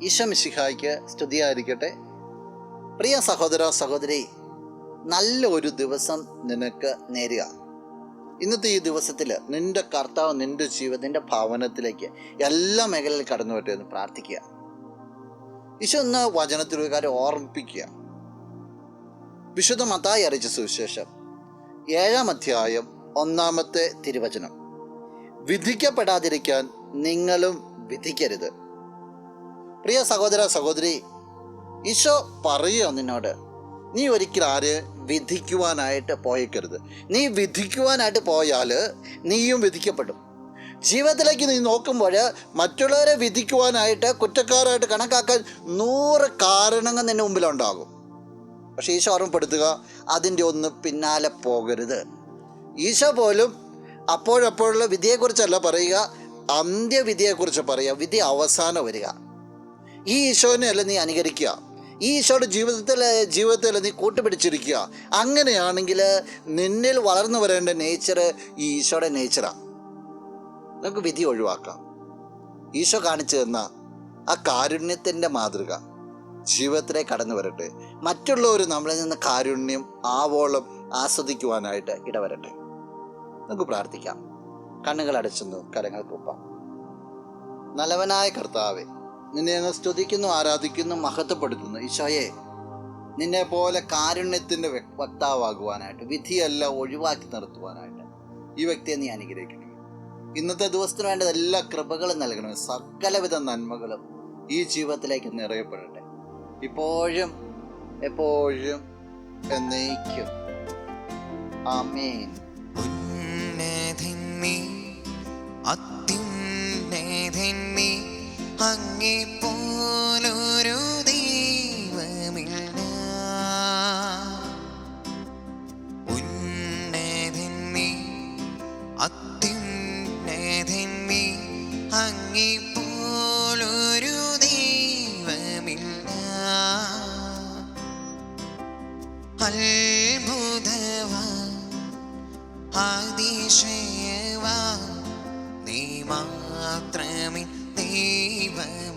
ഈശോ മിശിഹായ്ക്ക് സ്തുതിയായിരിക്കട്ടെ. പ്രിയ സഹോദര സഹോദരി, നല്ല ഒരു ദിവസം നിനക്ക് നേരുക. ഇന്നത്തെ ഈ ദിവസത്തിൽ നിൻ്റെ കർത്താവ് നിൻ്റെ നിൻ്റെ ഭവനത്തിലേക്ക് എല്ലാ മേഖലയിൽ കടന്നു വരട്ടെ എന്ന് പ്രാർത്ഥിക്കുക. ഈശോ എന്ന വചനത്തിൽ ഒരു കാര്യം ഓർമ്മിപ്പിക്കുക. വിശുദ്ധ മത്തായി അറിയിച്ച സുവിശേഷം 7-ാം അധ്യായം 1-ാമത്തെ തിരുവചനം: വിധിക്കപ്പെടാതിരിക്കാൻ നിങ്ങളും വിധിക്കരുത്. പ്രിയ സഹോദര സഹോദരി, ഈശോ പറയുക നിന്നോട്, നീ ഒരിക്കലും ആരെ വിധിക്കുവാനായിട്ട് പോയേക്കരുത്. നീ വിധിക്കുവാനായിട്ട് പോയാൽ നീയും വിധിക്കപ്പെടും. ജീവിതത്തിലേക്ക് നീ നോക്കുമ്പോൾ മറ്റുള്ളവരെ വിധിക്കുവാനായിട്ട്, കുറ്റക്കാരായിട്ട് കണക്കാക്കാൻ 100 കാരണങ്ങൾ നിൻ്റെ മുമ്പിലുണ്ടാകും. പക്ഷേ ഈശോ ഓർമ്മപ്പെടുത്തുക, അതിൻ്റെ ഒന്ന് പിന്നാലെ പോകരുത്. ഈശോ പോലും അപ്പോഴപ്പോഴുള്ള വിധിയെക്കുറിച്ചല്ല പറയുക, അന്ത്യവിധിയെക്കുറിച്ച് പറയുക. വിധി അവസാനം വരിക. ഈ ഈശോനെ അല്ല നീ അനുകരിക്കുക, ഈ ഈശോയുടെ ജീവിതത്തിൽ നീ കൂട്ടുപിടിച്ചിരിക്കുക. അങ്ങനെയാണെങ്കിൽ നിന്നിൽ വളർന്നു വരേണ്ട നേച്ചർ ഈ ഈശോയുടെ നേച്ചറാണ്. നമുക്ക് വിധി ഒഴിവാക്കാം. ഈശോ കാണിച്ചു തന്ന ആ കാരുണ്യത്തിൻ്റെ മാതൃക ജീവിതത്തിലേക്ക് കടന്നു വരട്ടെ. മറ്റുള്ളവർ നമ്മളിൽ നിന്ന് കാരുണ്യം ആവോളം ആസ്വദിക്കുവാനായിട്ട് ഇടവരട്ടെ. നമുക്ക് പ്രാർത്ഥിക്കാം. കണ്ണുകൾ അടച്ചുന്നു, കരങ്ങൾക്കൊപ്പം. നല്ലവനായ കർത്താവേ, നിന്നെ ഞങ്ങൾ സ്തുതിക്കുന്നു, ആരാധിക്കുന്നു, മഹത്വപ്പെടുത്തുന്നു. ഈശോയെ, നിന്നെ പോലെ കാരുണ്യത്തിൻ്റെ വക്താവാകുവാനായിട്ട്, വിധിയല്ല ഒഴിവാക്കി നിർത്തുവാനായിട്ട് ഈ വ്യക്തിയെ നീ അനുഗ്രഹിക്കണം. ഇന്നത്തെ ദിവസത്തിന് വേണ്ട എല്ലാ കൃപകളും നൽകണം. സകലവിധ നന്മകളും ഈ ജീവിതത്തിലേക്ക് നിറയപ്പെടട്ടെ, ഇപ്പോഴും എപ്പോഴും എന്നേക്കും. ആമേൻ. അങ്ങേ പോലൊരു ദൈവമില്ല, ഉന്നതൻ നീ, അത്യുന്നതൻ നീ, അങ്ങേ പോലൊരു ദൈവമില്ല. അത്ഭുതവാ, അതിശയവാ, നീ മാത്രമേ ദൈവം.